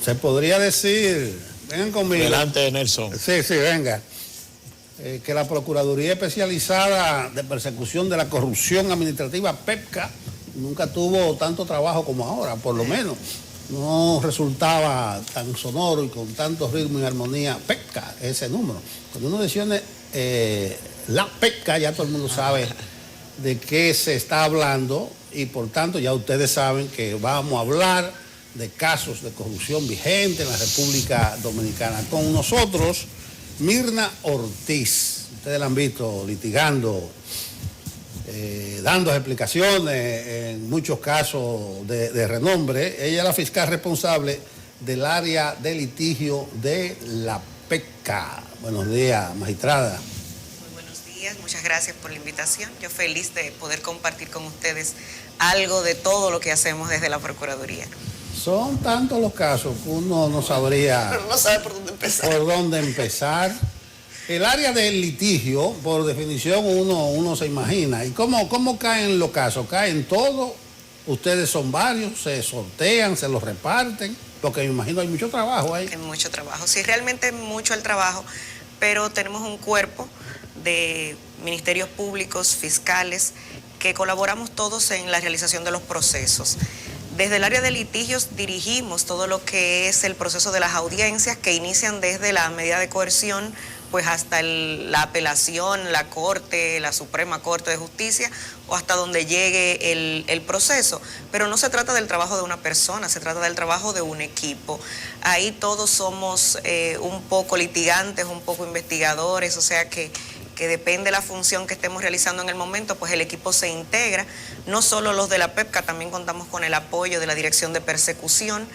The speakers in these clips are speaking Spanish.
Se podría decir, vengan conmigo. Delante, Nelson. Sí, venga. Que la Procuraduría Especializada de Persecución de la Corrupción Administrativa, PEPCA, nunca tuvo tanto trabajo como ahora, por lo menos. No resultaba tan sonoro y con tanto ritmo y armonía, PEPCA, ese número. Cuando uno menciona la PEPCA, ya todo el mundo sabe de qué se está hablando y por tanto ya ustedes saben que vamos a hablar de casos de corrupción vigentes en la República Dominicana. Con nosotros, Mirna Ortiz. Ustedes la han visto litigando, dando explicaciones en muchos casos de renombre. Ella es la fiscal responsable del área de litigio de la PEPCA. Buenos días, magistrada. Muy buenos días, muchas gracias por la invitación. Yo feliz de poder compartir con ustedes algo de todo lo que hacemos desde la Procuraduría. Son tantos los casos que uno no sabría... Pero no sabe por dónde empezar. Por dónde empezar. El área del litigio, por definición, uno se imagina. ¿Y cómo caen los casos? ¿Caen todos? ¿Ustedes son varios? ¿Se sortean? ¿Se los reparten? Porque me imagino hay mucho trabajo ahí. Hay mucho trabajo. Sí, realmente mucho el trabajo, pero tenemos un cuerpo de ministerios públicos, fiscales, que colaboramos todos en la realización de los procesos. Desde el área de litigios dirigimos todo lo que es el proceso de las audiencias que inician desde la medida de coerción pues hasta la apelación, la Corte, la Suprema Corte de Justicia o hasta donde llegue el proceso. Pero no se trata del trabajo de una persona, se trata del trabajo de un equipo. Ahí todos somos un poco litigantes, un poco investigadores, o sea que depende de la función que estemos realizando en el momento, pues el equipo se integra. No solo los de la PEPCA, también contamos con el apoyo de la Dirección de Persecución,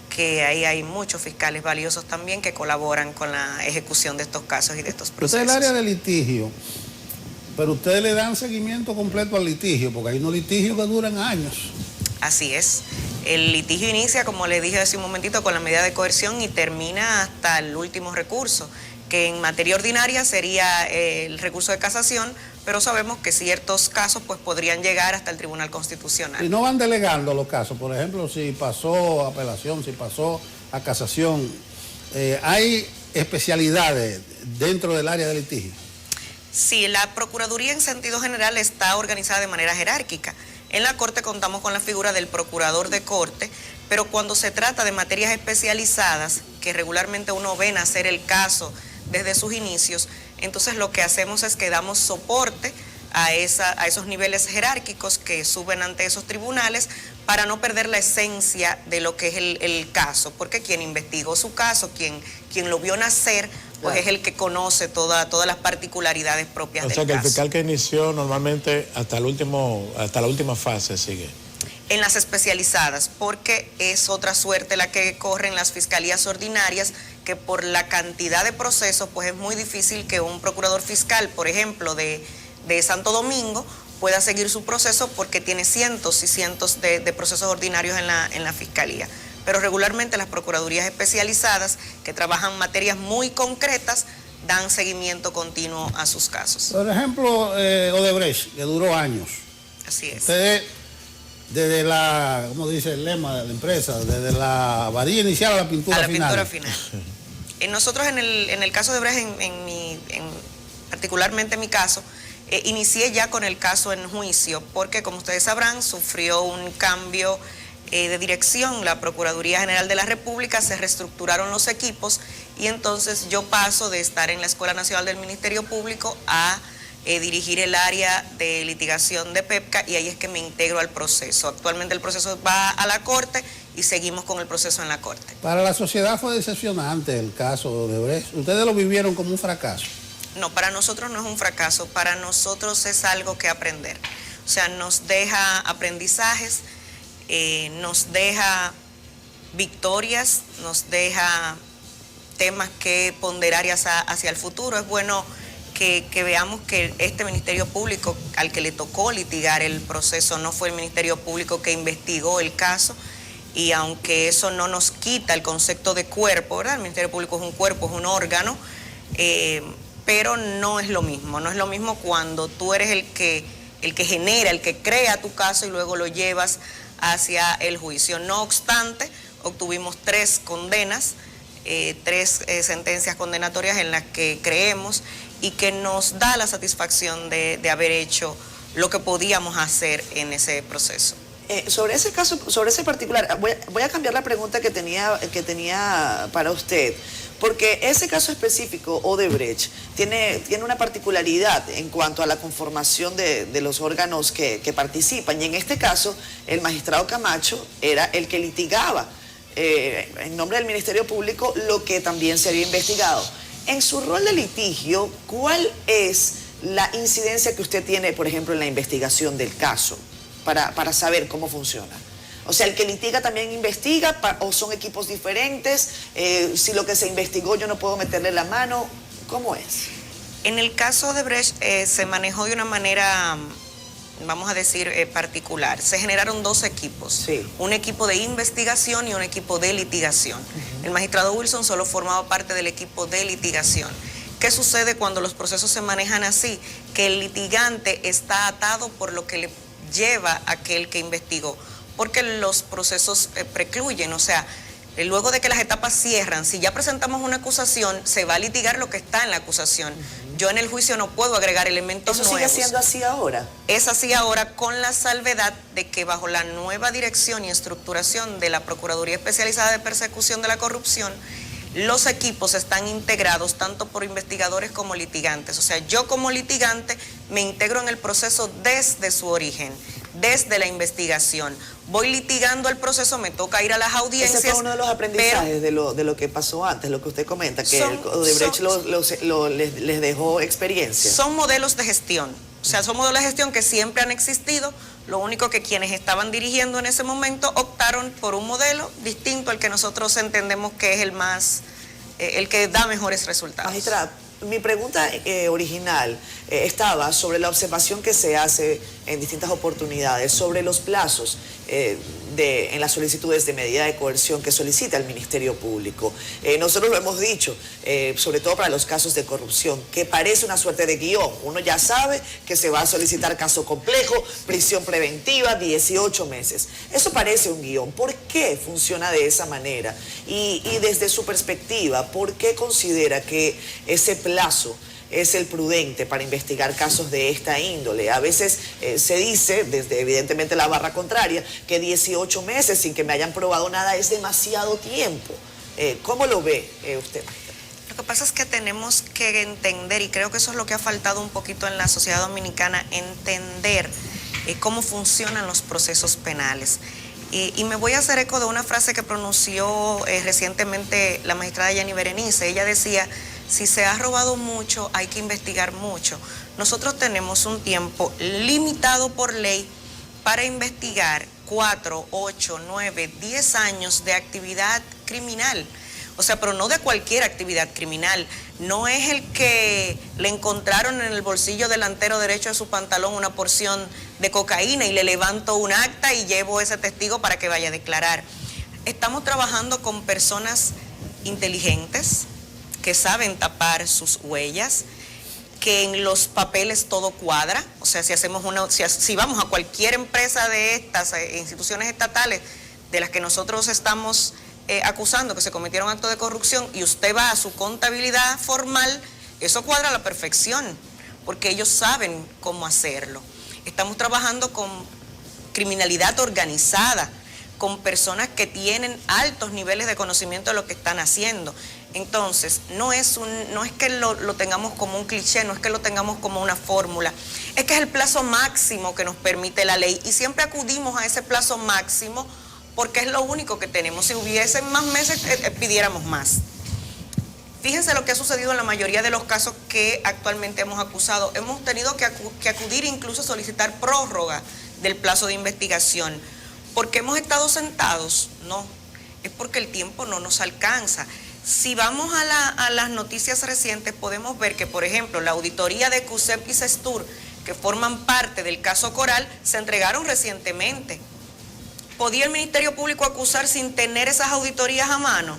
que ahí hay muchos fiscales valiosos también que colaboran con la ejecución de estos casos y de estos procesos. Usted es el área de litigio, pero ustedes le dan seguimiento completo al litigio, porque hay unos litigios que duran años. Así es. El litigio inicia, como le dije hace un momentito, con la medida de coerción y termina hasta el último recurso, que en materia ordinaria sería el recurso de casación, pero sabemos que ciertos casos pues podrían llegar hasta el Tribunal Constitucional. Y no van delegando los casos, por ejemplo, si pasó a apelación, si pasó a casación, ¿hay especialidades dentro del área de litigio? Sí, la Procuraduría en sentido general está organizada de manera jerárquica. En la Corte contamos con la figura del Procurador de Corte, pero cuando se trata de materias especializadas, que regularmente uno ve nacer el caso desde sus inicios, entonces lo que hacemos es que damos soporte a esos niveles jerárquicos que suben ante esos tribunales para no perder la esencia de lo que es el caso, porque quien investigó su caso, quien lo vio nacer, pues es el que conoce todas las particularidades propias del caso. O sea que el fiscal que inició normalmente hasta la última fase sigue. En las especializadas, porque es otra suerte la que corren las fiscalías ordinarias, que por la cantidad de procesos, pues es muy difícil que un procurador fiscal, por ejemplo, de Santo Domingo, pueda seguir su proceso porque tiene cientos y cientos de procesos ordinarios en la fiscalía. Pero regularmente las procuradurías especializadas, que trabajan materias muy concretas, dan seguimiento continuo a sus casos. Por ejemplo, Odebrecht, que duró años. Así es. Ustedes, desde la, ¿cómo dice el lema de la empresa? Desde la varilla inicial a la pintura final. A la pintura final. Nosotros en el caso de Odebrecht, particularmente en mi caso, inicié ya con el caso en juicio, porque como ustedes sabrán, sufrió un cambio de dirección. La Procuraduría General de la República, se reestructuraron los equipos y entonces yo paso de estar en la Escuela Nacional del Ministerio Público a dirigir el área de litigación de PEPCA, y ahí es que me integro al proceso. Actualmente el proceso va a la Corte y seguimos con el proceso en la Corte. Para la sociedad fue decepcionante el caso de Odebrecht. ¿Ustedes lo vivieron como un fracaso? No, para nosotros no es un fracaso, para nosotros es algo que aprender. O sea, nos deja aprendizajes, nos deja victorias, nos deja temas que ponderar hacia el futuro. Es bueno que veamos que este Ministerio Público al que le tocó litigar el proceso no fue el Ministerio Público que investigó el caso, y aunque eso no nos quita el concepto de cuerpo, ¿verdad? El Ministerio Público es un cuerpo, es un órgano, pero no es lo mismo cuando tú eres el que genera, el que crea tu caso y luego lo llevas hacia el juicio. No obstante, obtuvimos 3 condenas, 3 sentencias condenatorias en las que creemos y que nos da la satisfacción de haber hecho lo que podíamos hacer en ese proceso. Sobre ese caso, sobre ese particular, voy a cambiar la pregunta que tenía para usted, porque ese caso específico, Odebrecht, tiene una particularidad en cuanto a la conformación de los órganos que participan, y en este caso, el magistrado Camacho era el que litigaba en nombre del Ministerio Público lo que también se había investigado. En su rol de litigio, ¿cuál es la incidencia que usted tiene, por ejemplo, en la investigación del caso? Para saber cómo funciona. O sea, el que litiga también investiga, o son equipos diferentes, si lo que se investigó yo no puedo meterle la mano, ¿cómo es? En el caso de Brecht se manejó de una manera, vamos a decir, particular. Se generaron 2 equipos, sí. Un equipo de investigación y un equipo de litigación. El magistrado Wilson solo formaba parte del equipo de litigación. ¿Qué sucede cuando los procesos se manejan así? Que el litigante está atado por lo que le lleva a aquel que investigó, porque los procesos precluyen, o sea, luego de que las etapas cierran, si ya presentamos una acusación, se va a litigar lo que está en la acusación. Yo en el juicio no puedo agregar elementos nuevos. ¿Eso sigue siendo así ahora? Es así ahora, con la salvedad de que bajo la nueva dirección y estructuración de la Procuraduría Especializada de Persecución de la Corrupción, los equipos están integrados tanto por investigadores como litigantes. O sea, yo como litigante me integro en el proceso desde su origen, desde la investigación. Voy litigando el proceso, me toca ir a las audiencias. Ese fue uno de los aprendizajes de lo que pasó antes, lo que usted comenta, que Odebrecht les dejó experiencia. Son modelos de gestión. O sea, son modelos de gestión que siempre han existido. Lo único que quienes estaban dirigiendo en ese momento optaron por un modelo distinto al que nosotros entendemos que es el que da mejores resultados. Magistrada, mi pregunta original estaba sobre la observación que se hace en distintas oportunidades sobre los plazos en las solicitudes de medida de coerción que solicita el Ministerio Público. Nosotros lo hemos dicho, sobre todo para los casos de corrupción, que parece una suerte de guión. Uno ya sabe que se va a solicitar caso complejo, prisión preventiva, 18 meses. Eso parece un guión. ¿Por qué funciona de esa manera? Y desde su perspectiva, ¿por qué considera que ese plazo es el prudente para investigar casos de esta índole? A veces se dice, desde evidentemente la barra contraria, que 18 meses sin que me hayan probado nada es demasiado tiempo. ¿Cómo lo ve usted? Lo que pasa es que tenemos que entender, y creo que eso es lo que ha faltado un poquito en la sociedad dominicana, entender cómo funcionan los procesos penales. Y me voy a hacer eco de una frase que pronunció recientemente la magistrada Yanni Berenice. Ella decía: si se ha robado mucho, hay que investigar mucho. Nosotros tenemos un tiempo limitado por ley para investigar 4, 8, 9, 10 años de actividad criminal. O sea, pero no de cualquier actividad criminal. No es el que le encontraron en el bolsillo delantero derecho de su pantalón una porción de cocaína y le levanto un acta y llevo ese testigo para que vaya a declarar. Estamos trabajando con personas inteligentes, que saben tapar sus huellas, que en los papeles todo cuadra. O sea, si vamos a cualquier empresa de estas instituciones estatales de las que nosotros estamos acusando que se cometieron actos de corrupción, y usted va a su contabilidad formal, eso cuadra a la perfección, porque ellos saben cómo hacerlo. Estamos trabajando con criminalidad organizada, con personas que tienen altos niveles de conocimiento de lo que están haciendo. Entonces, no es que lo tengamos como un cliché, no es que lo tengamos como una fórmula, es que es el plazo máximo que nos permite la ley, y siempre acudimos a ese plazo máximo porque es lo único que tenemos. Si hubiesen más meses, pidiéramos más. Fíjense lo que ha sucedido en la mayoría de los casos que actualmente hemos acusado. Hemos tenido que acudir incluso a solicitar prórroga del plazo de investigación. ¿Porque hemos estado sentados? No, es porque el tiempo no nos alcanza. Si vamos a las noticias recientes, podemos ver que, por ejemplo, la auditoría de CUSEP y CESTUR, que forman parte del caso Coral, se entregaron recientemente. ¿Podía el Ministerio Público acusar sin tener esas auditorías a mano?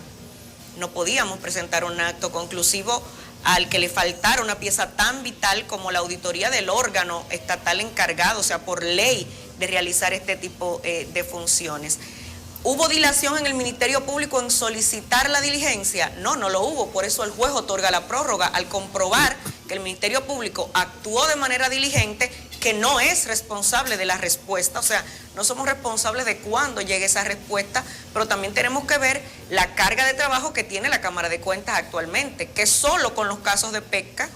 No podíamos presentar un acto conclusivo al que le faltara una pieza tan vital como la auditoría del órgano estatal encargado. O sea, por ley de realizar este tipo de funciones. ¿Hubo dilación en el Ministerio Público en solicitar la diligencia? No, no lo hubo, por eso el juez otorga la prórroga al comprobar que el Ministerio Público actuó de manera diligente, que no es responsable de la respuesta, o sea, no somos responsables de cuándo llegue esa respuesta, pero también tenemos que ver la carga de trabajo que tiene la Cámara de Cuentas actualmente, que solo con los casos de pesca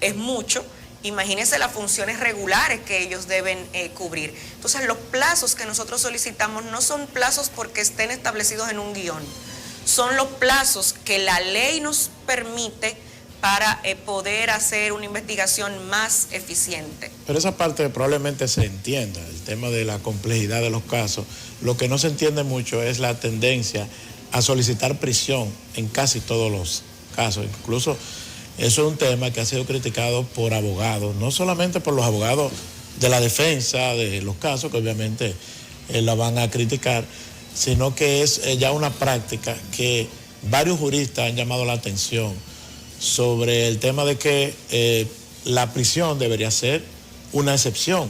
es mucho. Imagínense las funciones regulares que ellos deben cubrir. Entonces, los plazos que nosotros solicitamos no son plazos porque estén establecidos en un guión, son los plazos que la ley nos permite para poder hacer una investigación más eficiente. Pero esa parte probablemente se entienda, el tema de la complejidad de los casos. Lo que no se entiende mucho es la tendencia a solicitar prisión en casi todos los casos. Incluso eso es un tema que ha sido criticado por abogados, no solamente por los abogados de la defensa de los casos, que obviamente la van a criticar, sino que es ya una práctica que varios juristas han llamado la atención sobre el tema de que la prisión debería ser una excepción.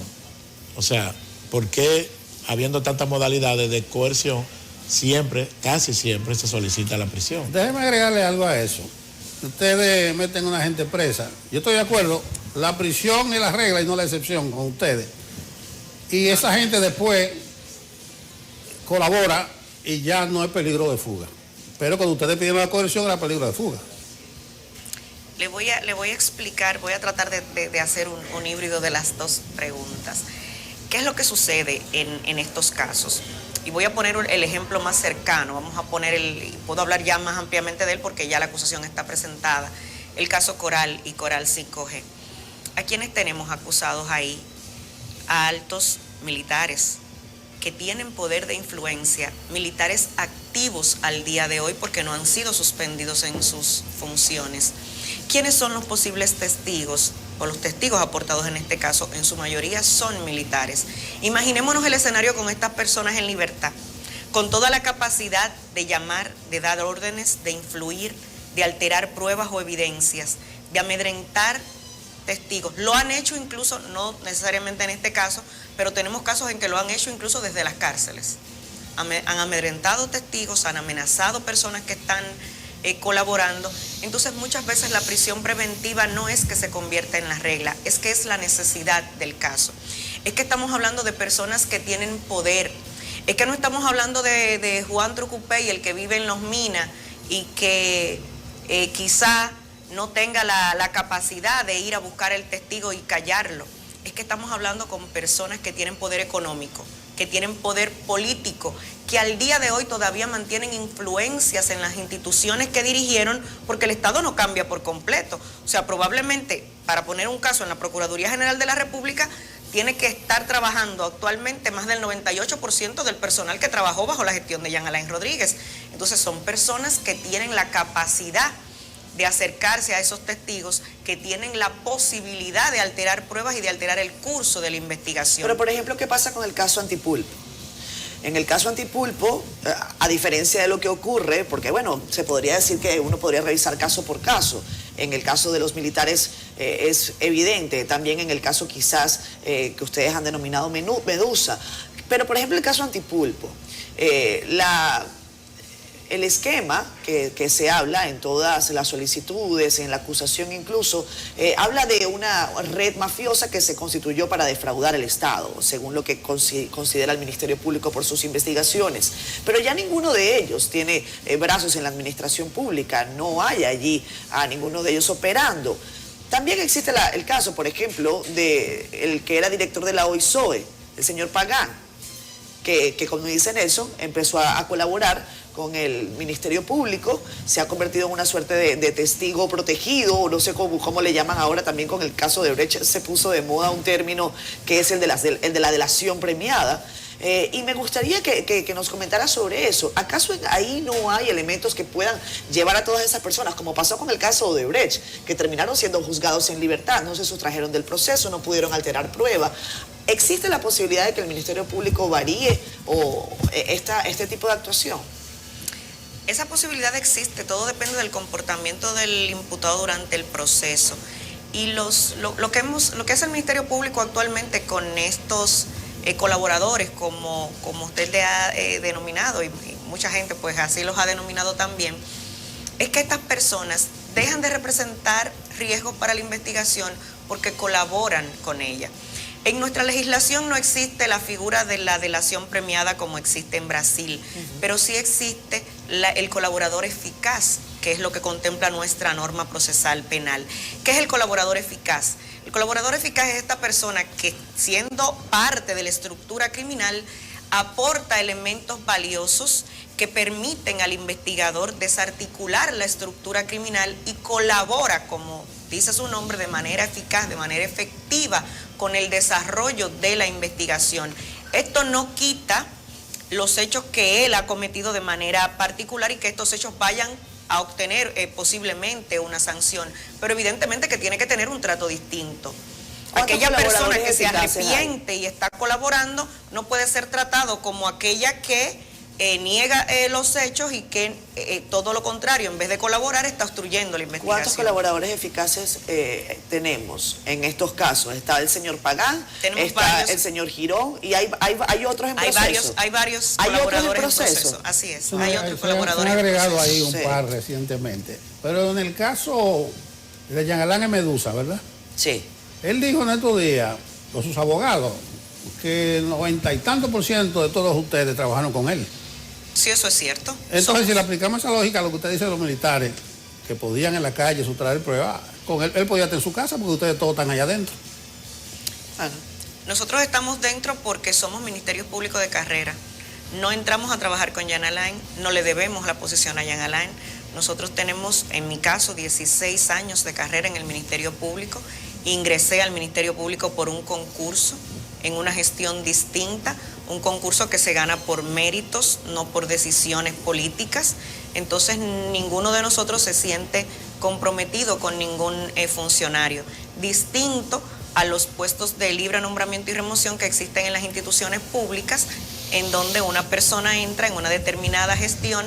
O sea, ¿por qué habiendo tantas modalidades de coerción siempre, casi siempre se solicita la prisión? Déjeme agregarle algo a eso. Ustedes meten a una gente presa. Yo estoy de acuerdo, la prisión es la regla y no la excepción con ustedes. Y esa gente después colabora y ya no es peligro de fuga. Pero cuando ustedes piden la coerción era peligro de fuga. Le voy a explicar, voy a tratar de hacer un híbrido de las dos preguntas. ¿Qué es lo que sucede en estos casos? Y voy a poner el ejemplo más cercano, vamos a poner puedo hablar ya más ampliamente de él porque ya la acusación está presentada, el caso Coral y Coral 5G. ¿A quiénes tenemos acusados ahí? A altos militares que tienen poder de influencia, militares activos al día de hoy porque no han sido suspendidos en sus funciones. ¿Quiénes son los posibles testigos? O los testigos aportados en este caso, en su mayoría son militares. Imaginémonos el escenario con estas personas en libertad, con toda la capacidad de llamar, de dar órdenes, de influir, de alterar pruebas o evidencias, de amedrentar testigos. Lo han hecho incluso, no necesariamente en este caso, pero tenemos casos en que lo han hecho incluso desde las cárceles. Han amedrentado testigos, han amenazado personas que están colaborando. Entonces muchas veces la prisión preventiva no es que se convierta en la regla, es que es la necesidad del caso. Es que estamos hablando de personas que tienen poder, es que no estamos hablando de Juan Trucupey, el que vive en Los Minas y que quizá no tenga la capacidad de ir a buscar el testigo y callarlo. Es que estamos hablando con personas que tienen poder económico, que tienen poder político, que al día de hoy todavía mantienen influencias en las instituciones que dirigieron, porque el Estado no cambia por completo. O sea, probablemente, para poner un caso en la Procuraduría General de la República, tiene que estar trabajando actualmente más del 98% del personal que trabajó bajo la gestión de Jean Alain Rodríguez. Entonces son personas que tienen la capacidad de acercarse a esos testigos, que tienen la posibilidad de alterar pruebas y de alterar el curso de la investigación. Pero, por ejemplo, ¿qué pasa con el caso Antipulpo? En el caso Antipulpo, a diferencia de lo que ocurre, porque bueno, se podría decir que uno podría revisar caso por caso. En el caso de los militares es evidente, también en el caso quizás que ustedes han denominado Medusa. Pero, por ejemplo, el caso Antipulpo, el esquema que se habla en todas las solicitudes, en la acusación incluso, habla de una red mafiosa que se constituyó para defraudar el Estado, según lo que considera el Ministerio Público por sus investigaciones. Pero ya ninguno de ellos tiene brazos en la administración pública, no hay allí a ninguno de ellos operando. También existe el caso, por ejemplo, de el que era director de la OISOE, el señor Pagán, que como dice Nelson, empezó a colaborar con el Ministerio Público, se ha convertido en una suerte de testigo protegido, o no sé cómo le llaman ahora, también con el caso de Brecht se puso de moda un término que es el de la delación premiada. Y me gustaría que nos comentara sobre eso. ¿Acaso ahí no hay elementos que puedan llevar a todas esas personas, como pasó con el caso de Brecht, que terminaron siendo juzgados en libertad, no se sustrajeron del proceso, no pudieron alterar prueba? ¿Existe la posibilidad de que el Ministerio Público varíe este tipo de actuación? Esa posibilidad existe, todo depende del comportamiento del imputado durante el proceso. Y lo que hace el Ministerio Público actualmente con estos colaboradores, como usted le ha denominado, y mucha gente pues así los ha denominado también, es que estas personas dejan de representar riesgos para la investigación porque colaboran con ella. En nuestra legislación no existe la figura de la delación premiada como existe en Brasil, pero sí existe el colaborador eficaz, que es lo que contempla nuestra norma procesal penal. ¿Qué es el colaborador eficaz? El colaborador eficaz es esta persona que, siendo parte de la estructura criminal, aporta elementos valiosos que permiten al investigador desarticular la estructura criminal y colabora, como dice su nombre, de manera eficaz, de manera efectiva con el desarrollo de la investigación. Esto no quita los hechos que él ha cometido de manera particular y que estos hechos vayan a obtener posiblemente una sanción, pero evidentemente que tiene que tener un trato distinto. Aquella persona que se arrepiente y está colaborando no puede ser tratado como aquella que niega los hechos y que todo lo contrario, en vez de colaborar, está obstruyendo la investigación. ¿Cuántos colaboradores eficaces tenemos en estos casos? Está el señor Pagán, está varios, el señor Girón, y hay otros en proceso. Hay varios colaboradores en proceso. Así es, Sí, hay otros colaboradores. Se han agregado en ahí un par recientemente. Pero en el caso de Jean Alain Medusa, ¿verdad? Sí. Él dijo en estos días, o sus abogados, que el 90 y tanto % de todos ustedes trabajaron con él. Sí, eso es cierto. Entonces, si le aplicamos esa lógica a lo que usted dice de los militares, que podían en la calle sustraer pruebas, con él podía estar en su casa porque ustedes todos están allá adentro. Nosotros estamos dentro porque somos ministerios públicos de carrera. No entramos a trabajar con Jean Alain, no le debemos la posición a Jean Alain. Nosotros tenemos, en mi caso, 16 años de carrera en el Ministerio Público. Ingresé al Ministerio Público por un concurso, en una gestión distinta, un concurso que se gana por méritos, no por decisiones políticas. Entonces, ninguno de nosotros se siente comprometido con ningún funcionario. Distinto a los puestos de libre nombramiento y remoción que existen en las instituciones públicas, en donde una persona entra en una determinada gestión,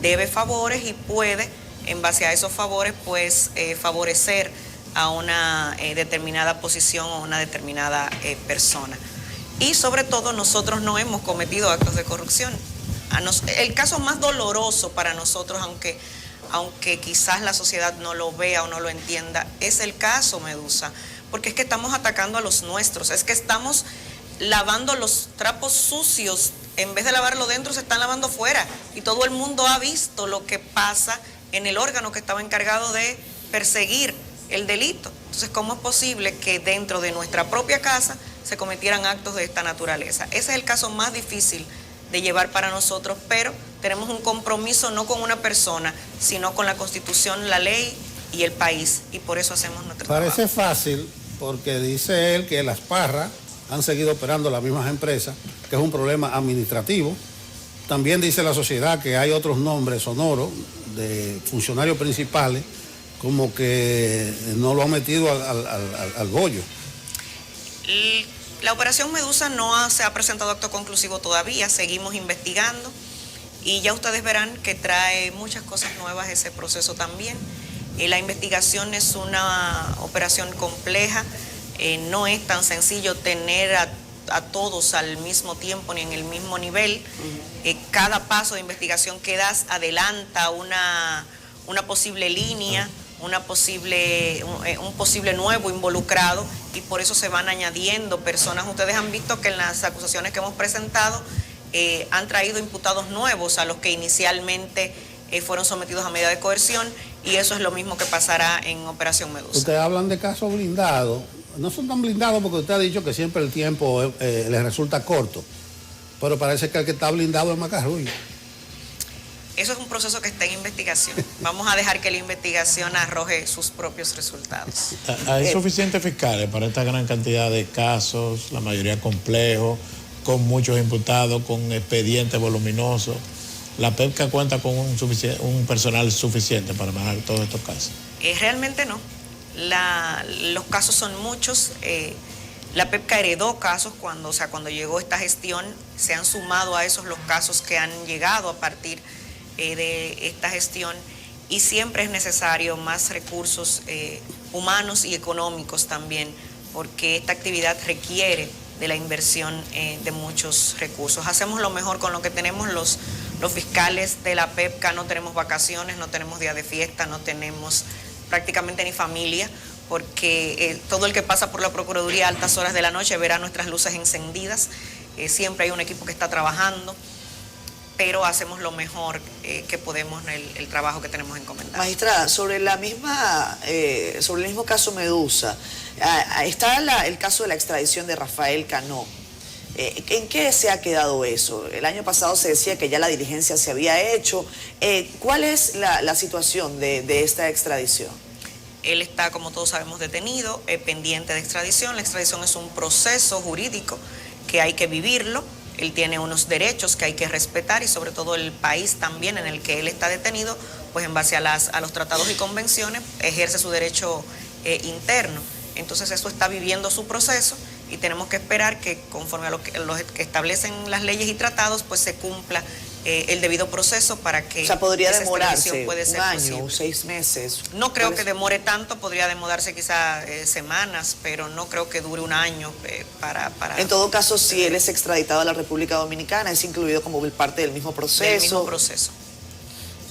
debe favores y puede, en base a esos favores, pues favorecer a una determinada posición o una determinada persona. Y sobre todo nosotros no hemos cometido actos de corrupción. El caso más doloroso para nosotros, aunque quizás la sociedad no lo vea o no lo entienda, es el caso Medusa, porque es que estamos atacando a los nuestros, es que estamos lavando los trapos sucios, en vez de lavarlo dentro se están lavando fuera, y todo el mundo ha visto lo que pasa en el órgano que estaba encargado de perseguir el delito. Entonces, ¿cómo es posible que dentro de nuestra propia casa se cometieran actos de esta naturaleza? Ese es el caso más difícil de llevar para nosotros, pero tenemos un compromiso no con una persona, sino con la Constitución, la ley y el país, y por eso hacemos nuestro trabajo. Parece fácil, porque dice él que las Parras han seguido operando las mismas empresas, que es un problema administrativo. También dice la sociedad que hay otros nombres sonoros de funcionarios principales, como que no lo han metido al bollo. La operación Medusa no se ha presentado acto conclusivo todavía, seguimos investigando y ya ustedes verán que trae muchas cosas nuevas ese proceso también. La investigación es una operación compleja, no es tan sencillo tener a todos al mismo tiempo ni en el mismo nivel. Cada paso de investigación que das adelanta una posible línea, un posible nuevo involucrado, y por eso se van añadiendo personas. Ustedes han visto que en las acusaciones que hemos presentado han traído imputados nuevos a los que inicialmente fueron sometidos a medida de coerción, y eso es lo mismo que pasará en Operación Medusa. Ustedes hablan de casos blindados, no son tan blindados porque usted ha dicho que siempre el tiempo les resulta corto, pero parece que el que está blindado es Macarrulla. Eso es un proceso que está en investigación. Vamos a dejar que la investigación arroje sus propios resultados. ¿Hay suficientes fiscales para esta gran cantidad de casos, la mayoría complejos, con muchos imputados, con expedientes voluminosos? ¿La PEPCA cuenta con un personal suficiente para manejar todos estos casos? Realmente no. Los casos son muchos. La PEPCA heredó casos cuando llegó esta gestión. Se han sumado a esos los casos que han llegado a partir de esta gestión, y siempre es necesario más recursos humanos y económicos también, porque esta actividad requiere de la inversión de muchos recursos. Hacemos lo mejor con lo que tenemos los fiscales de la PEPCA, no tenemos vacaciones, no tenemos día de fiesta, no tenemos prácticamente ni familia, porque todo el que pasa por la Procuraduría a altas horas de la noche verá nuestras luces encendidas, siempre hay un equipo que está trabajando, pero hacemos lo mejor que podemos en el trabajo que tenemos encomendado. Magistrada, sobre el mismo caso Medusa, está el caso de la extradición de Rafael Cano. ¿En qué se ha quedado eso? El año pasado se decía que ya la diligencia se había hecho. ¿Cuál es la situación de esta extradición? Él está, como todos sabemos, detenido, pendiente de extradición. La extradición es un proceso jurídico que hay que vivirlo. Él tiene unos derechos que hay que respetar y sobre todo el país también en el que él está detenido, pues en base a los tratados y convenciones, ejerce su derecho interno. Entonces eso está viviendo su proceso y tenemos que esperar que conforme a lo que establecen las leyes y tratados, pues se cumpla el debido proceso para que... O sea, podría esa demorarse puede ser un año posible. o 6 meses. No creo que demore tanto, podría demorarse quizá semanas, pero no creo que dure un año para... En todo caso, si él es extraditado a la República Dominicana, es incluido como parte del mismo proceso. Del mismo proceso.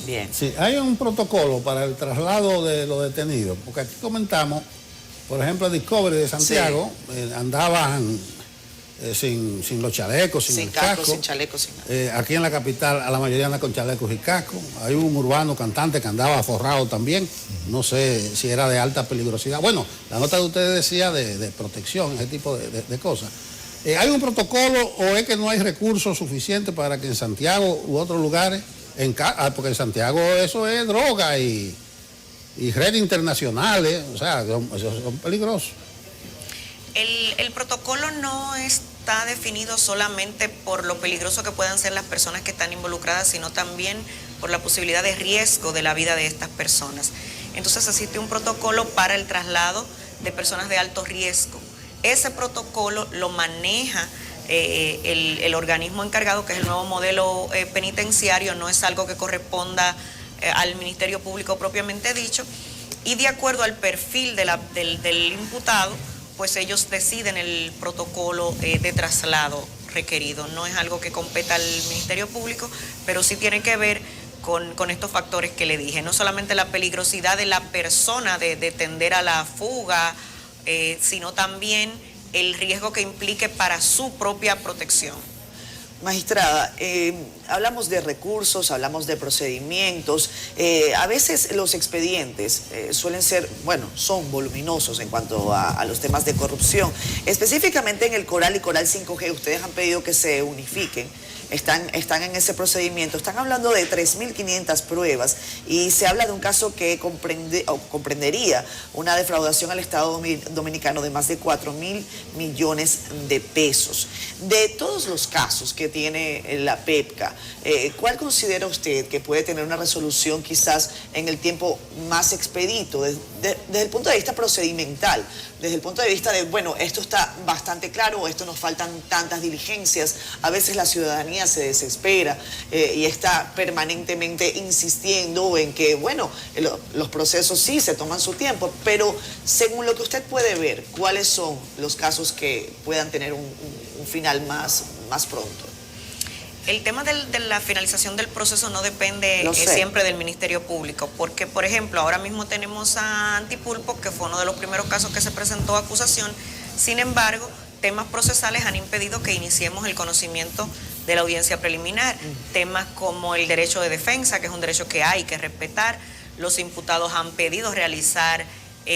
Bien. Sí, hay un protocolo para el traslado de los detenidos, porque aquí comentamos, por ejemplo, Discovery de Santiago, andaban sin los chalecos, sin el casco. Sin chalecos, sin nada. Aquí en la capital a la mayoría anda con chalecos y casco. Hay un urbano cantante que andaba forrado también. No sé si era de alta peligrosidad. Bueno, la nota de ustedes decía de protección, ese tipo de cosas. ¿Hay un protocolo o es que no hay recursos suficientes para que en Santiago u otros lugares, porque en Santiago eso es droga y redes internacionales, o sea, son peligrosos? El protocolo no está definido solamente por lo peligroso que puedan ser las personas que están involucradas, sino también por la posibilidad de riesgo de la vida de estas personas. Entonces existe un protocolo para el traslado de personas de alto riesgo. Ese protocolo lo maneja el organismo encargado, que es el nuevo modelo penitenciario, no es algo que corresponda al Ministerio Público propiamente dicho, y de acuerdo al perfil del imputado, pues ellos deciden el protocolo de traslado requerido. No es algo que competa al Ministerio Público, pero sí tiene que ver con estos factores que le dije. No solamente la peligrosidad de la persona de tender a la fuga, sino también el riesgo que implique para su propia protección. Magistrada, hablamos de recursos, hablamos de procedimientos. A veces los expedientes suelen ser, son voluminosos en cuanto a los temas de corrupción. Específicamente en el Coral y Coral 5G, ustedes han pedido que se unifiquen. Están en ese procedimiento. Están hablando de 3.500 pruebas y se habla de un caso que comprendería una defraudación al Estado Dominicano de más de 4.000 millones de pesos. De todos los casos que tiene la PEPCA, ¿cuál considera usted que puede tener una resolución quizás en el tiempo más expedito, desde el punto de vista procedimental, desde el punto de vista de, esto está bastante claro, esto nos faltan tantas diligencias? A veces la ciudadanía se desespera y está permanentemente insistiendo en que, los procesos sí se toman su tiempo, pero según lo que usted puede ver, ¿cuáles son los casos que puedan tener un final más pronto? El tema de la finalización del proceso no depende siempre del Ministerio Público, porque, por ejemplo, ahora mismo tenemos a Antipulpo, que fue uno de los primeros casos que se presentó acusación. Sin embargo, temas procesales han impedido que iniciemos el conocimiento de la audiencia preliminar. Temas como el derecho de defensa, que es un derecho que hay que respetar. Los imputados han pedido realizar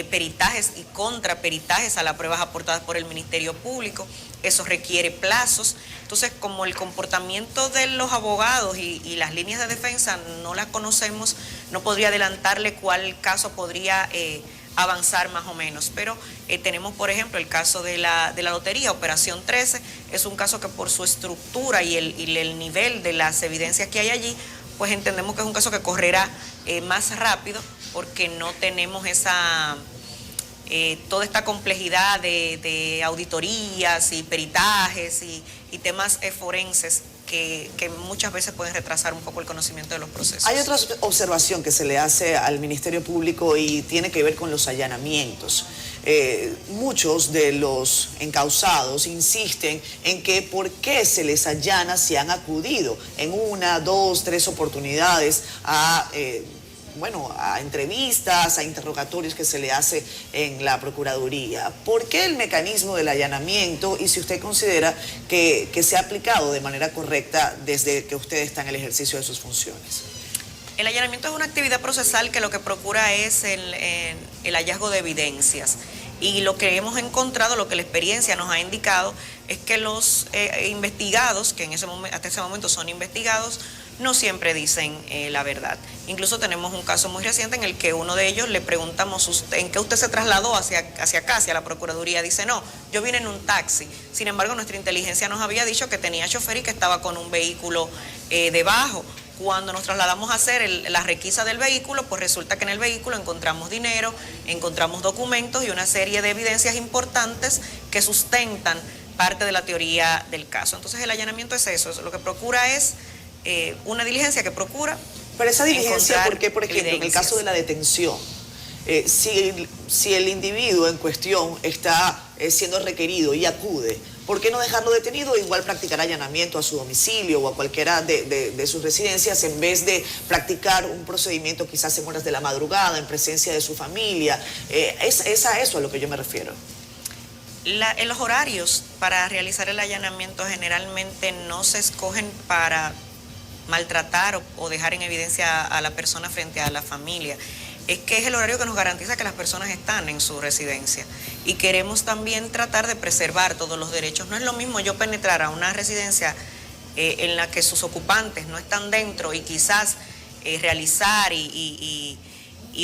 peritajes y contraperitajes a las pruebas aportadas por el Ministerio Público. Eso requiere plazos. Entonces, como el comportamiento de los abogados y las líneas de defensa no las conocemos, no podría adelantarle cuál caso podría avanzar más o menos. Pero tenemos, por ejemplo, el caso de la lotería, Operación 13, es un caso que por su estructura y el nivel de las evidencias que hay allí, pues entendemos que es un caso que correrá más rápido, porque no tenemos toda esta complejidad de auditorías y peritajes y temas forenses que muchas veces pueden retrasar un poco el conocimiento de los procesos. Hay otra observación que se le hace al Ministerio Público y tiene que ver con los allanamientos. muchos de los encausados insisten en que por qué se les allana si han acudido en 1, 2, 3 oportunidades a entrevistas, a interrogatorios que se le hace en la Procuraduría. ¿Por qué el mecanismo del allanamiento y si usted considera que se ha aplicado de manera correcta desde que usted está en el ejercicio de sus funciones? El allanamiento es una actividad procesal que lo que procura es el hallazgo de evidencias. Y lo que hemos encontrado, lo que la experiencia nos ha indicado, es que los investigados, que hasta ese momento son investigados, no siempre dicen la verdad. Incluso tenemos un caso muy reciente en el que uno de ellos le preguntamos, ¿en qué usted se trasladó hacia acá, hacia la Procuraduría? Dice, no, yo vine en un taxi. Sin embargo, nuestra inteligencia nos había dicho que tenía chofer y que estaba con un vehículo debajo. Cuando nos trasladamos a hacer la requisa del vehículo, pues resulta que en el vehículo encontramos dinero, encontramos documentos y una serie de evidencias importantes que sustentan parte de la teoría del caso. Entonces el allanamiento es eso, lo que procura es una diligencia que procura. Pero esa diligencia, ¿por qué, por ejemplo, en el caso de la detención, si el individuo en cuestión está siendo requerido y acude, ¿por qué no dejarlo detenido e igual practicar allanamiento a su domicilio o a cualquiera de sus residencias en vez de practicar un procedimiento quizás en horas de la madrugada, en presencia de su familia? Es a eso a lo que yo me refiero. En los horarios para realizar el allanamiento generalmente no se escogen para maltratar o dejar en evidencia a la persona frente a la familia. Es que es el horario que nos garantiza que las personas están en su residencia y queremos también tratar de preservar todos los derechos. No es lo mismo yo penetrar a una residencia en la que sus ocupantes no están dentro y quizás realizar y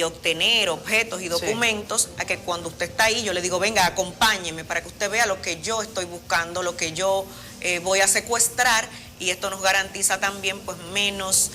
obtener objetos y documentos, a que cuando usted está ahí yo le digo, venga, acompáñeme para que usted vea lo que yo estoy buscando, lo que yo voy a secuestrar, y esto nos garantiza también pues menos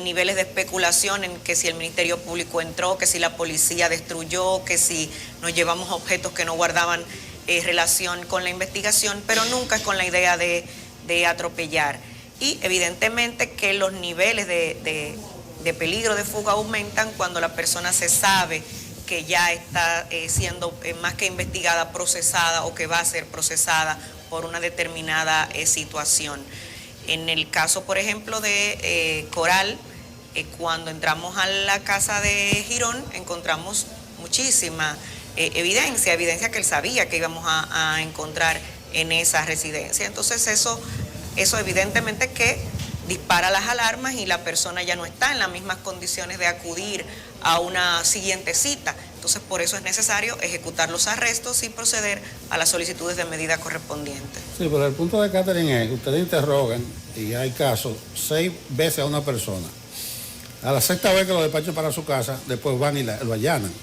niveles de especulación en que si el Ministerio Público entró, que si la policía destruyó, que si nos llevamos objetos que no guardaban relación con la investigación, pero nunca es con la idea de atropellar. Y evidentemente que los niveles de peligro de fuga aumentan cuando la persona se sabe que ya está siendo más que investigada, procesada o que va a ser procesada por una determinada situación. En el caso, por ejemplo, de Coral, cuando entramos a la casa de Girón, encontramos muchísima evidencia que él sabía que íbamos a encontrar en esa residencia. Entonces eso evidentemente que dispara las alarmas y la persona ya no está en las mismas condiciones de acudir a una siguiente cita. Entonces, por eso es necesario ejecutar los arrestos y proceder a las solicitudes de medida correspondientes. Sí, pero el punto de Catherine es que ustedes interrogan, y hay casos, 6 veces a una persona. A la 6ª vez que lo despachan para su casa, después van y lo allanan.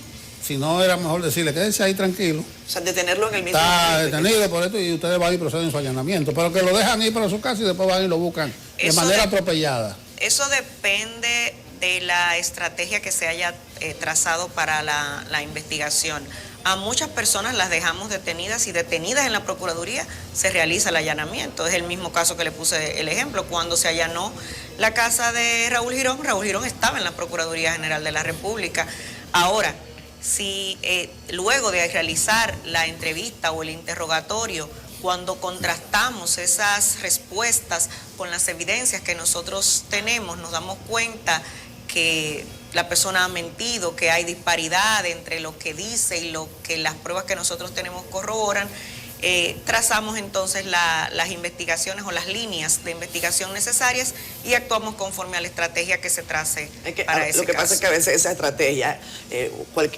Si no, era mejor decirle, quédense ahí tranquilo. O sea, detenerlo en el mismo Está detenido por esto y ustedes van y proceden su allanamiento. Pero que lo dejan ir para su casa y después van y lo buscan de manera atropellada. Eso depende de la estrategia que se haya trazado para la investigación. A muchas personas las dejamos detenidas y detenidas en la Procuraduría se realiza el allanamiento. Es el mismo caso que le puse el ejemplo. Cuando se allanó la casa de Raúl Girón estaba en la Procuraduría General de la República. Ahora, si luego de realizar la entrevista o el interrogatorio, cuando contrastamos esas respuestas con las evidencias que nosotros tenemos, nos damos cuenta que la persona ha mentido, que hay disparidad entre lo que dice y lo que las pruebas que nosotros tenemos corroboran, trazamos entonces las investigaciones o las líneas de investigación necesarias y actuamos conforme a la estrategia que se trace para ese caso. Lo que pasa es que a veces esa estrategia,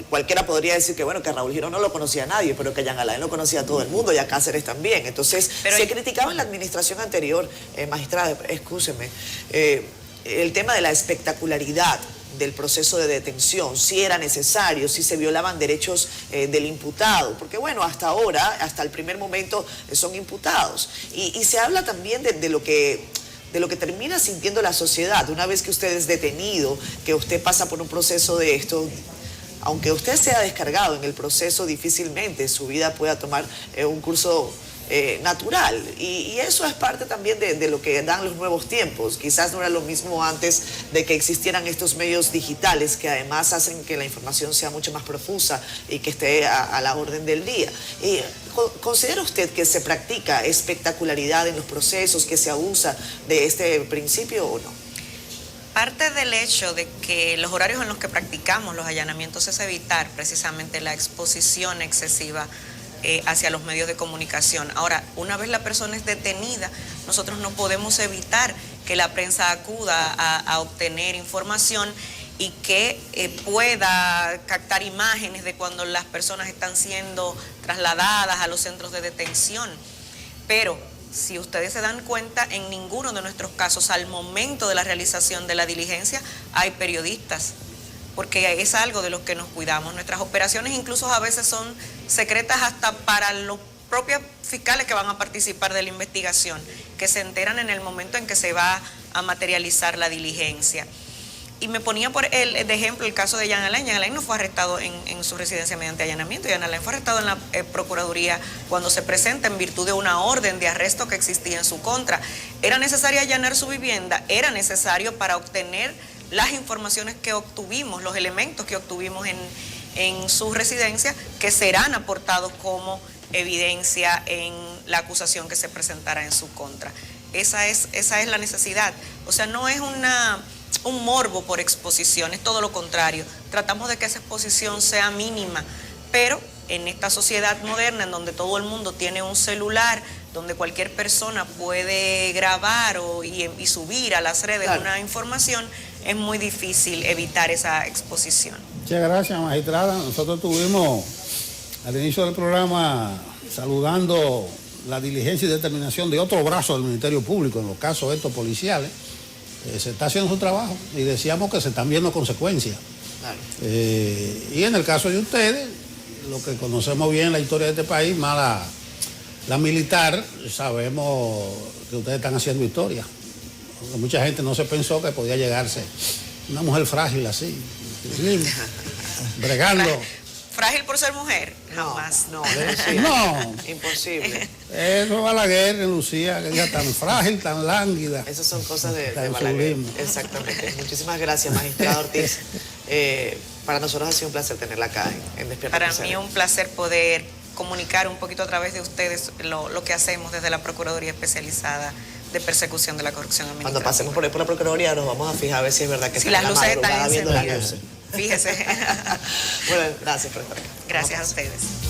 cualquiera podría decir que bueno, que a Raúl Girón no lo conocía a nadie, pero que a Jean Alain lo conocía a todo el mundo y a Cáceres también. Entonces, se criticaba en la administración anterior, magistrada, excúseme, el tema de la espectacularidad del proceso de detención, si era necesario, si se violaban derechos del imputado, porque bueno, hasta ahora, hasta el primer momento, son imputados. Y se habla también de lo que termina sintiendo la sociedad, una vez que usted es detenido, que usted pasa por un proceso de esto. Aunque usted sea descargado en el proceso, difícilmente su vida pueda tomar un curso natural. Y eso es parte también de lo que dan los nuevos tiempos. Quizás no era lo mismo antes de que existieran estos medios digitales que además hacen que la información sea mucho más profusa y que esté a la orden del día. ¿Considera usted que se practica espectacularidad en los procesos, que se abusa de este principio o no? Parte del hecho de que los horarios en los que practicamos los allanamientos es evitar precisamente la exposición excesiva hacia los medios de comunicación. Ahora, una vez la persona es detenida, nosotros no podemos evitar que la prensa acuda a obtener información y que pueda captar imágenes de cuando las personas están siendo trasladadas a los centros de detención. Pero si ustedes se dan cuenta, en ninguno de nuestros casos, al momento de la realización de la diligencia, hay periodistas, porque es algo de lo que nos cuidamos. Nuestras operaciones incluso a veces son secretas hasta para los propios fiscales que van a participar de la investigación, que se enteran en el momento en que se va a materializar la diligencia. Y me ponía de ejemplo el caso de Jean Alain. Jean Alain no fue arrestado en su residencia mediante allanamiento. Jean Alain fue arrestado en la Procuraduría cuando se presenta en virtud de una orden de arresto que existía en su contra. ¿Era necesario allanar su vivienda? Era necesario para obtener las informaciones que obtuvimos, los elementos que obtuvimos en su residencia, que serán aportados como evidencia en la acusación que se presentará en su contra. Esa es la necesidad. O sea, no es un morbo por exposición, es todo lo contrario. Tratamos de que esa exposición sea mínima, pero en esta sociedad moderna en donde todo el mundo tiene un celular, donde cualquier persona puede grabar y subir a las redes una información, es muy difícil evitar esa exposición. Muchas gracias, magistrada. Nosotros tuvimos al inicio del programa saludando la diligencia y determinación de otro brazo del Ministerio Público en los casos estos policiales. Se está haciendo su trabajo y decíamos que se están viendo consecuencias. Claro. Y en el caso de ustedes, lo que conocemos bien la historia de este país, más la militar, sabemos que ustedes están haciendo historia. Porque mucha gente no se pensó que podía llegarse una mujer frágil así, bregando. ¿Frágil por ser mujer? Jamás. No. Imposible. Eso Balaguer, Lucía, que ella tan frágil, tan lánguida. Esas son cosas de Balaguer. Exactamente. Muchísimas gracias, magistrada Ortiz. Para nosotros ha sido un placer tenerla acá en Despierta. Para mí es un placer poder comunicar un poquito a través de ustedes lo que hacemos desde la Procuraduría Especializada de Persecución de la Corrupción Administrativa. Cuando pasemos por la Procuraduría nos vamos a fijar a ver si es verdad que si las luces están encendidas. Fíjese. Fíjese. Bueno, gracias por estar acá. Gracias a ustedes.